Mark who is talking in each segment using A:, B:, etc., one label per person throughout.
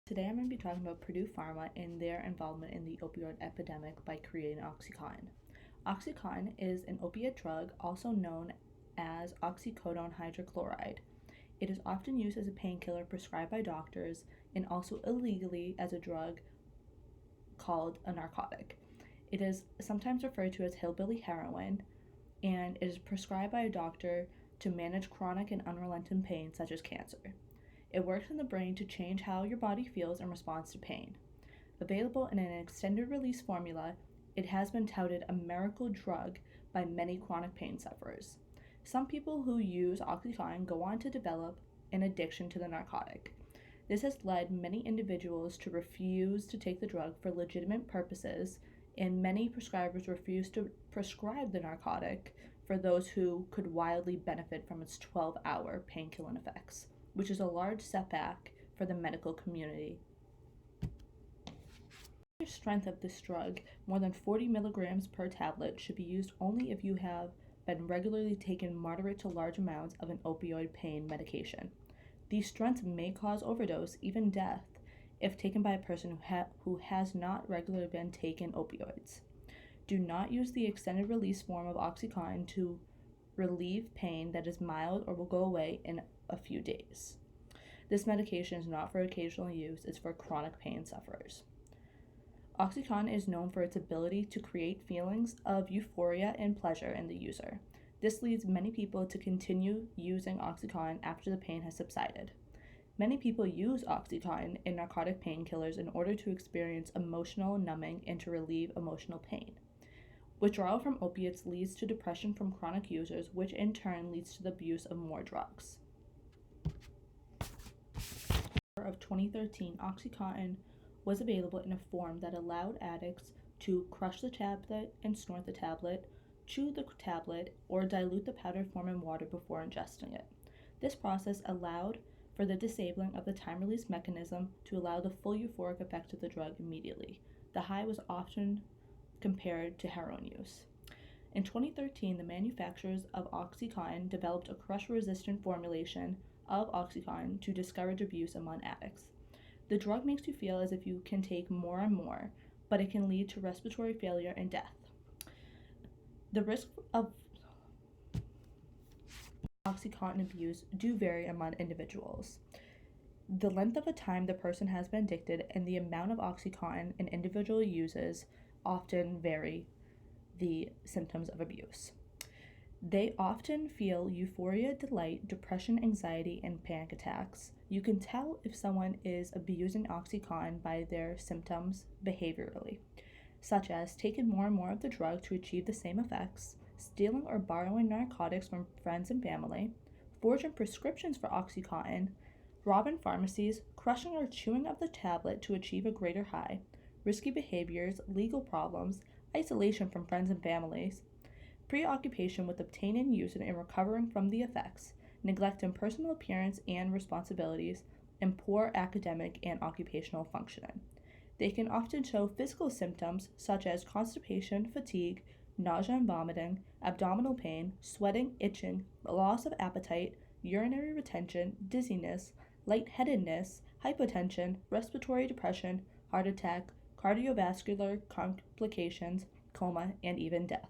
A: Today I'm going to be talking about Purdue Pharma and their involvement in the opioid epidemic by creating OxyContin. OxyContin is an opiate drug also known as oxycodone hydrochloride. It is often used as a painkiller prescribed by doctors and also illegally as a drug called a narcotic. It is sometimes referred to as hillbilly heroin, and it is prescribed by a doctor to manage chronic and unrelenting pain such as cancer. It works in the brain to change how your body feels in response to pain. Available in an extended release formula, it has been touted a miracle drug by many chronic pain sufferers. Some people who use OxyContin go on to develop an addiction to the narcotic. This has led many individuals to refuse to take the drug for legitimate purposes, and many prescribers refuse to prescribe the narcotic for those who could wildly benefit from its 12-hour pain-killing effects, which is a large setback for the medical community. The strength of this drug, more than 40 milligrams per tablet, should be used only if you have been regularly taking moderate to large amounts of an opioid pain medication. These strengths may cause overdose, even death, if taken by a person who has not regularly been taking opioids. Do not use the extended release form of OxyContin to relieve pain that is mild or will go away in a few days. This medication is not for occasional use, it's for chronic pain sufferers. OxyContin is known for its ability to create feelings of euphoria and pleasure in the user. This leads many people to continue using OxyContin after the pain has subsided. Many people use OxyContin and narcotic painkillers in order to experience emotional numbing and to relieve emotional pain. Withdrawal from opiates leads to depression from chronic users, which in turn leads to the abuse of more drugs. Of 2013, OxyContin was available in a form that allowed addicts to crush the tablet and snort the tablet, chew the tablet, or dilute the powdered form in water before ingesting it. This process allowed for the disabling of the time-release mechanism to allow the full euphoric effect of the drug immediately. The high was often compared to heroin use. In 2013, the manufacturers of OxyContin developed a crush-resistant formulation of OxyContin to discourage abuse among addicts. The drug makes you feel as if you can take more and more, but it can lead to respiratory failure and death. The risk of OxyContin abuse do vary among individuals. The length of a time the person has been addicted and the amount of OxyContin an individual uses often vary the symptoms of abuse. They often feel euphoria, delight, depression, anxiety, and panic attacks. You can tell if someone is abusing OxyContin by their symptoms behaviorally, such as taking more and more of the drug to achieve the same effects, stealing or borrowing narcotics from friends and family, forging prescriptions for OxyContin, robbing pharmacies, crushing or chewing of the tablet to achieve a greater high, risky behaviors, legal problems, isolation from friends and families, preoccupation with obtaining, using, and recovering from the effects, neglect in personal appearance and responsibilities, and poor academic and occupational functioning. They can often show physical symptoms such as constipation, fatigue, nausea and vomiting, abdominal pain, sweating, itching, loss of appetite, urinary retention, dizziness, lightheadedness, hypotension, respiratory depression, heart attack, cardiovascular complications, coma, and even death.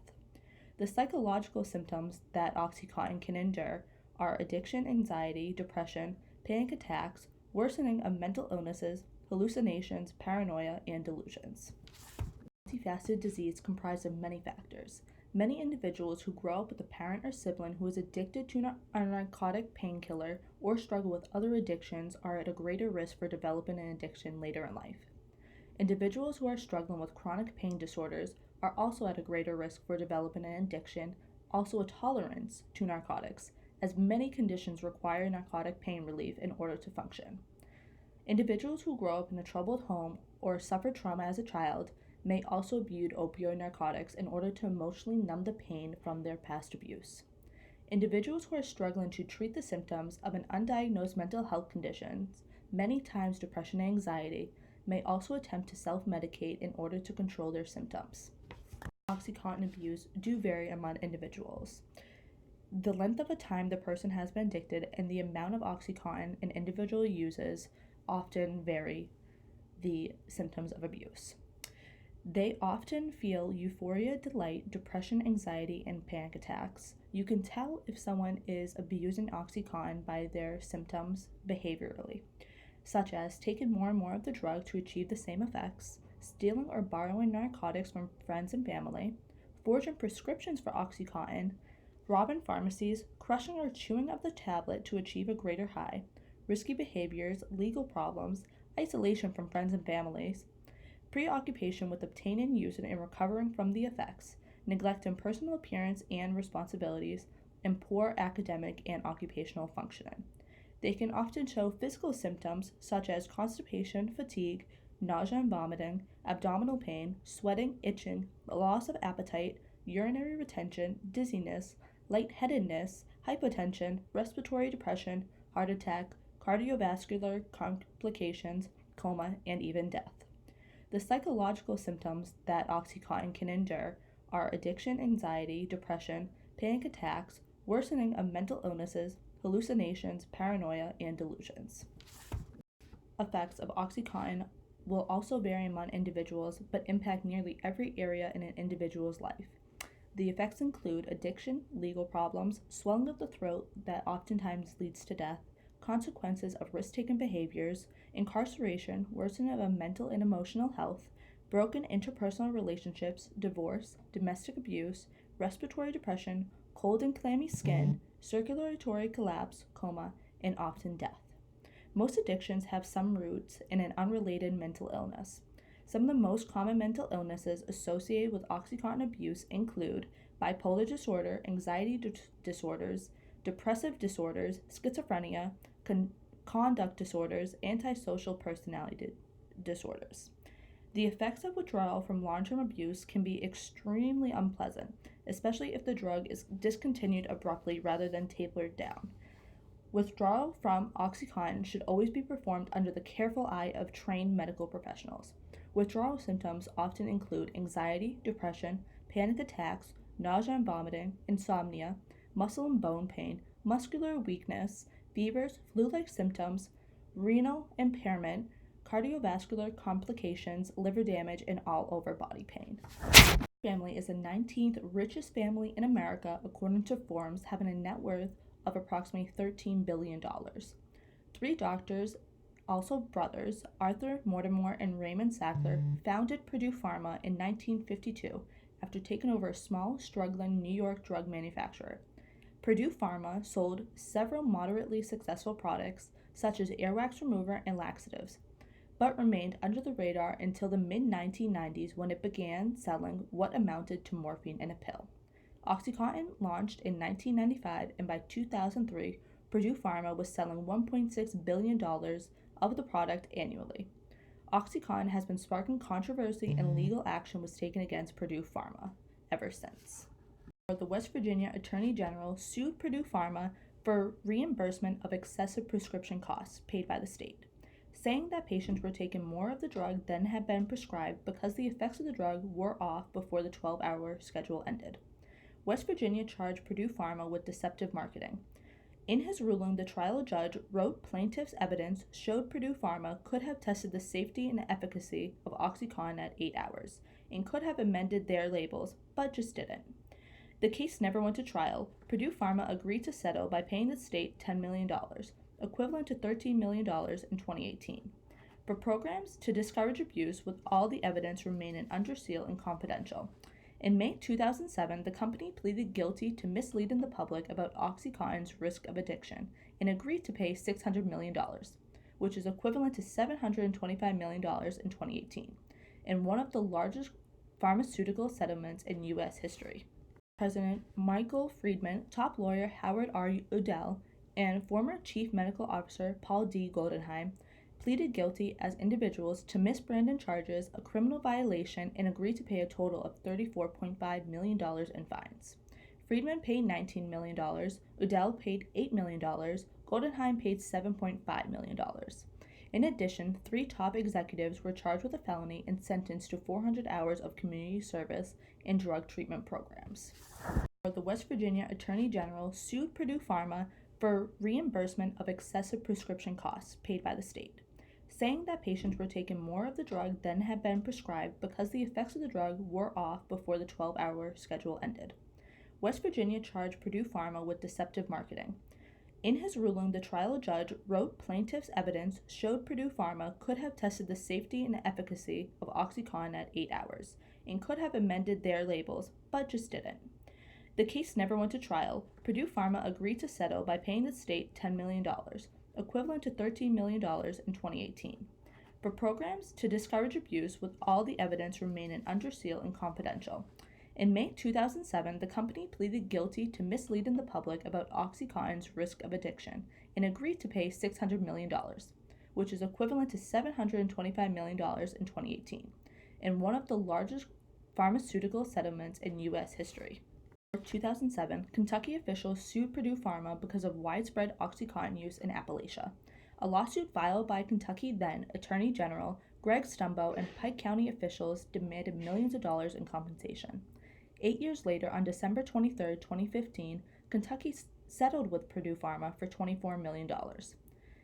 A: The psychological symptoms that OxyContin can endure are addiction, anxiety, depression, panic attacks, worsening of mental illnesses, hallucinations, paranoia, and delusions. Multifaceted disease comprised of many factors. Many individuals who grow up with a parent or sibling who is addicted to a narcotic painkiller or struggle with other addictions are at a greater risk for developing an addiction later in life. Individuals who are struggling with chronic pain disorders are also at a greater risk for developing an addiction, also a tolerance to narcotics, as many conditions require narcotic pain relief in order to function. Individuals who grow up in a troubled home or suffer trauma as a child may also abuse opioid narcotics in order to emotionally numb the pain from their past abuse. Individuals who are struggling to treat the symptoms of an undiagnosed mental health condition, many times depression and anxiety, may also attempt to self-medicate in order to control their symptoms. OxyContin abuse do vary among individuals. The length of a time the person has been addicted and the amount of OxyContin an individual uses often vary the symptoms of abuse. They often feel euphoria, delight, depression, anxiety, and panic attacks. You can tell if someone is abusing Oxycontin by their symptoms behaviorally, such as taking more and more of the drug to achieve the same effects, stealing or borrowing narcotics from friends and family, forging prescriptions for Oxycontin, robbing pharmacies, crushing or chewing up the tablet to achieve a greater high, risky behaviors, legal problems, isolation from friends and families, preoccupation with obtaining, using, and recovering from the effects, neglect in personal appearance and responsibilities, and poor academic and occupational functioning. They can often show physical symptoms such as constipation, fatigue, nausea and vomiting, abdominal pain, sweating, itching, loss of appetite, urinary retention, dizziness, lightheadedness, hypotension, respiratory depression, heart attack, cardiovascular complications, coma, and even death. The psychological symptoms that Oxycontin can endure are addiction, anxiety, depression, panic attacks, worsening of mental illnesses, hallucinations, paranoia, and delusions. Effects of Oxycontin will also vary among individuals but impact nearly every area in an individual's life. The effects include addiction, legal problems, swelling of the throat that oftentimes leads to death, consequences of risk-taking behaviors, incarceration, worsening of mental and emotional health, broken interpersonal relationships, divorce, domestic abuse, respiratory depression, cold and clammy skin, circulatory collapse, coma, and often death. Most addictions have some roots in an unrelated mental illness. Some of the most common mental illnesses associated with Oxycontin abuse include bipolar disorder, anxiety disorders, depressive disorders, schizophrenia, conduct disorders, antisocial personality disorders. The effects of withdrawal from long-term abuse can be extremely unpleasant, especially if the drug is discontinued abruptly rather than tapered down. Withdrawal from Oxycontin should always be performed under the careful eye of trained medical professionals. Withdrawal symptoms often include anxiety, depression, panic attacks, nausea and vomiting, insomnia, muscle and bone pain, muscular weakness, fevers, flu-like symptoms, renal impairment, cardiovascular complications, liver damage, and all-over body pain. Family is the 19th richest family in America according to Forbes, having a net worth of approximately $13 billion. Three doctors, also brothers, Arthur Mortimer and Raymond Sackler, founded Purdue Pharma in 1952 after taking over a small, struggling New York drug manufacturer. Purdue Pharma sold several moderately successful products, such as earwax remover and laxatives, but remained under the radar until the mid-1990s when it began selling what amounted to morphine in a pill. Oxycontin launched in 1995, and by 2003, Purdue Pharma was selling $1.6 billion of the product annually. Oxycontin has been sparking controversy and legal action was taken against Purdue Pharma ever since. The West Virginia Attorney General sued Purdue Pharma for reimbursement of excessive prescription costs paid by the state, saying that patients were taking more of the drug than had been prescribed because the effects of the drug wore off before the 12-hour schedule ended. West Virginia charged Purdue Pharma with deceptive marketing. In his ruling, the trial judge wrote plaintiff's evidence showed Purdue Pharma could have tested the safety and efficacy of Oxycontin at 8 hours and could have amended their labels, but just didn't. The case never went to trial. Purdue Pharma agreed to settle by paying the state $10 million, equivalent to $13 million in 2018, for programs to discourage abuse, with all the evidence remaining under seal and confidential. In May 2007, the company pleaded guilty to misleading the public about Oxycontin's risk of addiction and agreed to pay $600 million, which is equivalent to $725 million in 2018, and one of the largest pharmaceutical settlements in U.S. history. President Michael Friedman, top lawyer Howard R. Udell, and former Chief Medical Officer Paul D. Goldenheim pleaded guilty as individuals to misbranding charges, a criminal violation, and agreed to pay a total of $34.5 million in fines. Friedman paid $19 million, Udell paid $8 million, Goldenheim paid $7.5 million. In addition, 3 top executives were charged with a felony and sentenced to 400 hours of community service and drug treatment programs. The West Virginia Attorney General sued Purdue Pharma for reimbursement of excessive prescription costs paid by the state, saying that patients were taking more of the drug than had been prescribed because the effects of the drug wore off before the 12-hour schedule ended. West Virginia charged Purdue Pharma with deceptive marketing. In his ruling, the trial judge wrote plaintiff's evidence showed Purdue Pharma could have tested the safety and efficacy of OxyContin at 8 hours and could have amended their labels, but just didn't. The case never went to trial. Purdue Pharma agreed to settle by paying the state $10 million, equivalent to $13 million in 2018, for programs to discourage abuse, with all the evidence remaining under seal and confidential. In May 2007, the company pleaded guilty to misleading the public about OxyContin's risk of addiction and agreed to pay $600 million, which is equivalent to $725 million in 2018, in one of the largest pharmaceutical settlements in U.S. history. In 2007, Kentucky officials sued Purdue Pharma because of widespread OxyContin use in Appalachia. A lawsuit filed by Kentucky then Attorney General Greg Stumbo and Pike County officials demanded millions of dollars in compensation. 8 years later, on December 23, 2015, Kentucky settled with Purdue Pharma for $24 million.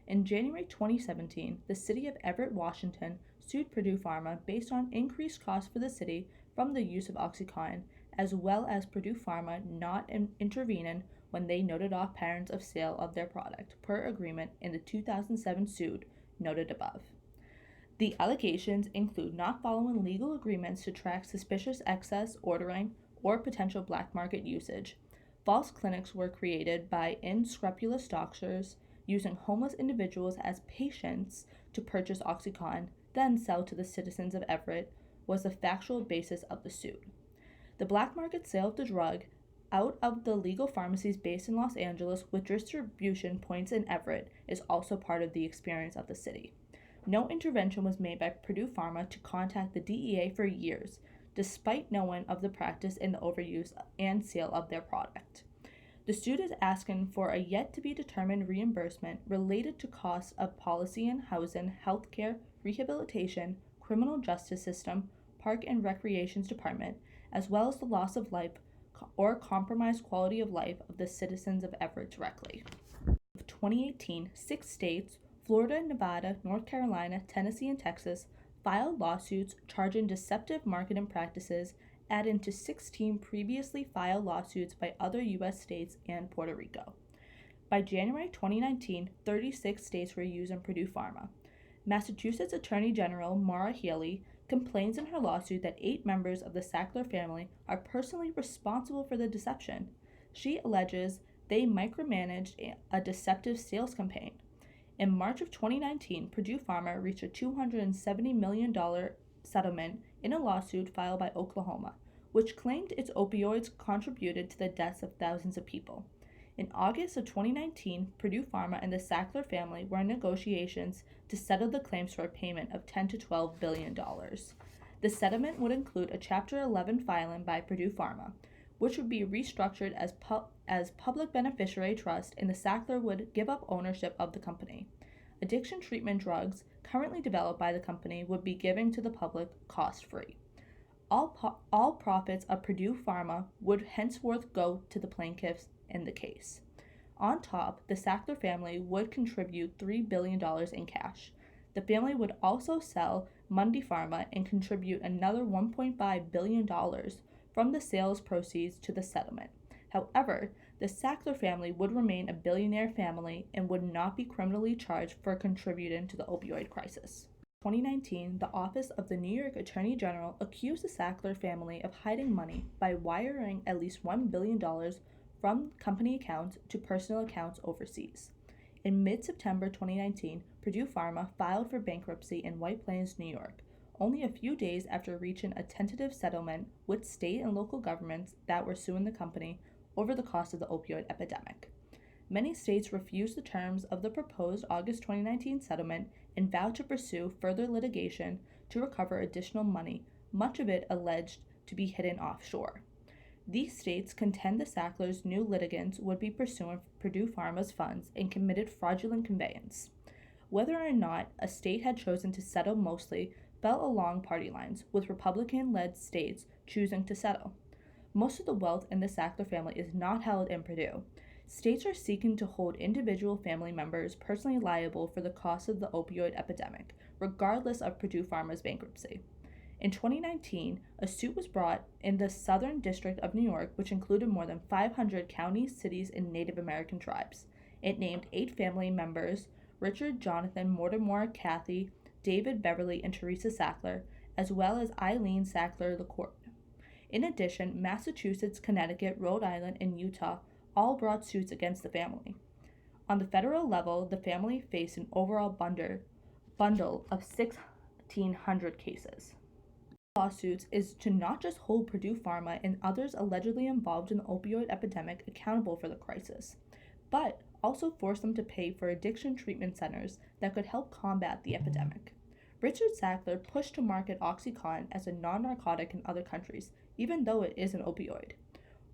A: In January 2017, the city of Everett, Washington, sued Purdue Pharma based on increased costs for the city from the use of OxyContin, as well as Purdue Pharma not intervening when they noted off patterns of sale of their product, per agreement in the 2007 suit noted above. The allegations include not following legal agreements to track suspicious excess ordering or potential black market usage. False clinics were created by unscrupulous doctors using homeless individuals as patients to purchase OxyContin, then sell to the citizens of Everett, was the factual basis of the suit. The black market sale of the drug out of the legal pharmacies based in Los Angeles with distribution points in Everett is also part of the experience of the city. No intervention was made by Purdue Pharma to contact the DEA for years, despite knowing of the practice in the overuse and sale of their product. The suit is asking for a yet-to-be-determined reimbursement related to costs of policy and housing, healthcare, rehabilitation, criminal justice system, park and recreations department, as well as the loss of life or compromised quality of life of the citizens of Everett directly. In 2018, 6 states, Florida, Nevada, North Carolina, Tennessee, and Texas, filed lawsuits charging deceptive marketing practices, adding to 16 previously filed lawsuits by other U.S. states and Puerto Rico. By January 2019, 36 states were using Purdue Pharma. Massachusetts Attorney General Maura Healey complains in her lawsuit that 8 members of the Sackler family are personally responsible for the deception. She alleges they micromanaged a deceptive sales campaign. In March of 2019, Purdue Pharma reached a $270 million settlement in a lawsuit filed by Oklahoma, which claimed its opioids contributed to the deaths of thousands of people. In August of 2019, Purdue Pharma and the Sackler family were in negotiations to settle the claims for a payment of $10 to $12 billion. The settlement would include a Chapter 11 filing by Purdue Pharma, which would be restructured as public beneficiary trust, and the Sackler would give up ownership of the company. Addiction treatment drugs currently developed by the company would be given to the public cost-free. All profits of Purdue Pharma would henceforth go to the plaintiffs in the case. On top, the Sackler family would contribute $3 billion in cash. The family would also sell Mundipharma and contribute another $1.5 billion from the sales proceeds to the settlement. However, the Sackler family would remain a billionaire family and would not be criminally charged for contributing to the opioid crisis. In 2019, the Office of the New York Attorney General accused the Sackler family of hiding money by wiring at least $1 billion from company accounts to personal accounts overseas. In mid-September 2019, Purdue Pharma filed for bankruptcy in White Plains, New York, only a few days after reaching a tentative settlement with state and local governments that were suing the company over the cost of the opioid epidemic. Many states refused the terms of the proposed August 2019 settlement and vowed to pursue further litigation to recover additional money, much of it alleged to be hidden offshore. These states contend the Sacklers' new litigants would be pursuing Purdue Pharma's funds and committed fraudulent conveyance. Whether or not a state had chosen to settle mostly fell along party lines, with Republican-led states choosing to settle. Most of the wealth in the Sackler family is not held in Purdue. States are seeking to hold individual family members personally liable for the cost of the opioid epidemic, regardless of Purdue Pharma's bankruptcy. In 2019, a suit was brought in the Southern District of New York, which included more than 500 counties, cities, and Native American tribes. It named 8 family members: Richard, Jonathan, Mortimer, Kathy, David, Beverly, and Teresa Sackler, as well as Eileen Sackler LaCourte. In addition, Massachusetts, Connecticut, Rhode Island, and Utah all brought suits against the family. On the federal level, the family faced an overall bundle of 1,600 cases. Lawsuits is to not just hold Purdue Pharma and others allegedly involved in the opioid epidemic accountable for the crisis, but also force them to pay for addiction treatment centers that could help combat the epidemic. Richard Sackler pushed to market OxyContin as a non-narcotic in other countries, even though it is an opioid.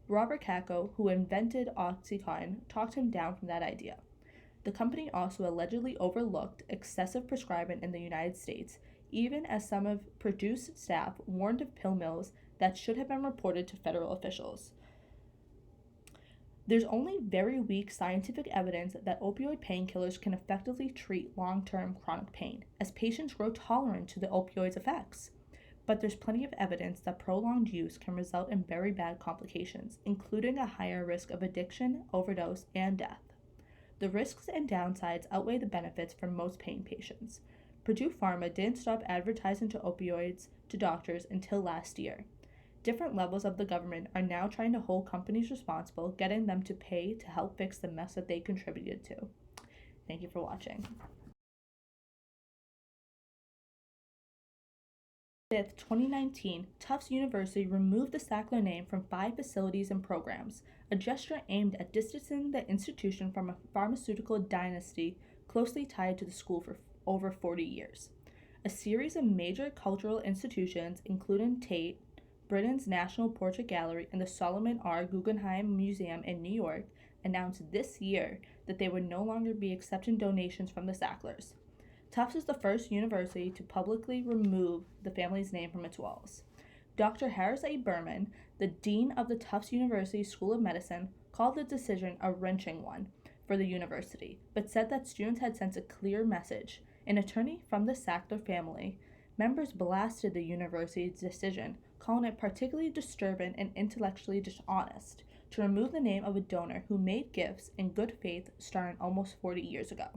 A: Robert Cacco, who invented OxyContin, talked him down from that idea. The company also allegedly overlooked excessive prescribing in the United States, even as some of Purdue's staff warned of pill mills that should have been reported to federal officials. There's only very weak scientific evidence that opioid painkillers can effectively treat long-term chronic pain, as patients grow tolerant to the opioid's effects. But there's plenty of evidence that prolonged use can result in very bad complications, including a higher risk of addiction, overdose, and death. The risks and downsides outweigh the benefits for most pain patients. Purdue Pharma didn't stop advertising to opioids to doctors until last year. Different levels of the government are now trying to hold companies responsible, getting them to pay to help fix the mess that they contributed to. Thank you for watching. 5th, 2019, Tufts University removed the Sackler name from 5 facilities and programs, a gesture aimed at distancing the institution from a pharmaceutical dynasty closely tied to the school for over 40 years. A series of major cultural institutions, including Tate, Britain's National Portrait Gallery, and the Solomon R. Guggenheim Museum in New York, announced this year that they would no longer be accepting donations from the Sacklers. Tufts is the first university to publicly remove the family's name from its walls. Dr. Harris A. Berman, the dean of the Tufts University School of Medicine, called the decision a wrenching one for the university, but said that students had sent a clear message. An attorney from the Sackler family members blasted the university's decision, calling it particularly disturbing and intellectually dishonest to remove the name of a donor who made gifts in good faith starting almost 40 years ago.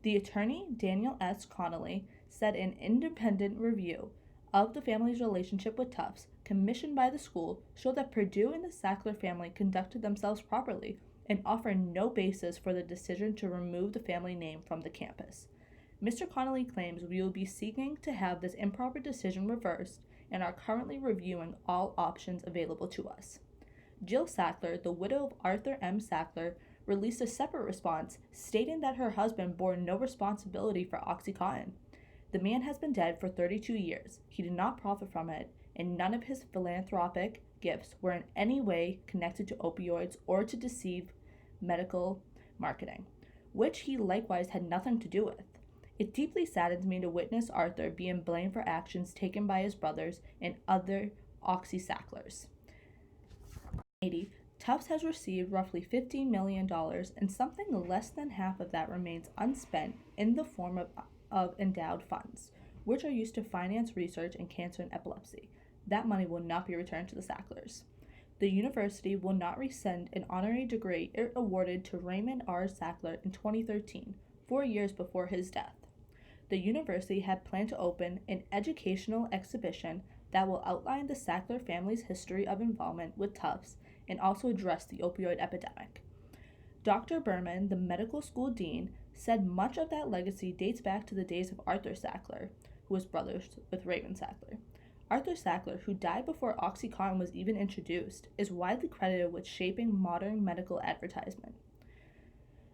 A: The attorney, Daniel S. Connolly, said an independent review of the family's relationship with Tufts, commissioned by the school, showed that Purdue and the Sackler family conducted themselves properly and offered no basis for the decision to remove the family name from the campus. Mr. Connolly claims we will be seeking to have this improper decision reversed and are currently reviewing all options available to us. Jill Sackler, the widow of Arthur M. Sackler, released a separate response stating that her husband bore no responsibility for OxyContin. The man has been dead for 32 years. He did not profit from it, and none of his philanthropic gifts were in any way connected to opioids or to deceive medical marketing, which he likewise had nothing to do with. It deeply saddens me to witness Arthur being blamed for actions taken by his brothers and other Oxy Sacklers. Tufts has received roughly $15 million, and something less than half of that remains unspent in the form of endowed funds, which are used to finance research in cancer and epilepsy. That money will not be returned to the Sacklers. The university will not rescind an honorary degree it awarded to Raymond R. Sackler in 2013, 4 years before his death. The university had planned to open an educational exhibition that will outline the Sackler family's history of involvement with Tufts and also address the opioid epidemic. Dr. Berman, the medical school dean, said much of that legacy dates back to the days of Arthur Sackler, who was brothers with Raymond Sackler. Arthur Sackler, who died before OxyContin was even introduced, is widely credited with shaping modern medical advertisement.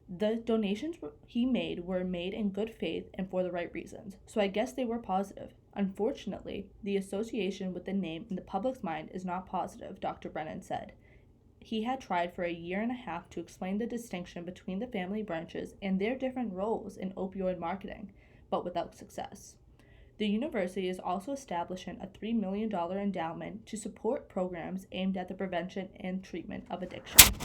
A: The donations he made were made in good faith and for the right reasons, so I guess they were positive. Unfortunately, the association with the name in the public's mind is not positive, Dr. Brennan said. He had tried for a year and a half to explain the distinction between the family branches and their different roles in opioid marketing, but without success. The university is also establishing a $3 million endowment to support programs aimed at the prevention and treatment of addiction.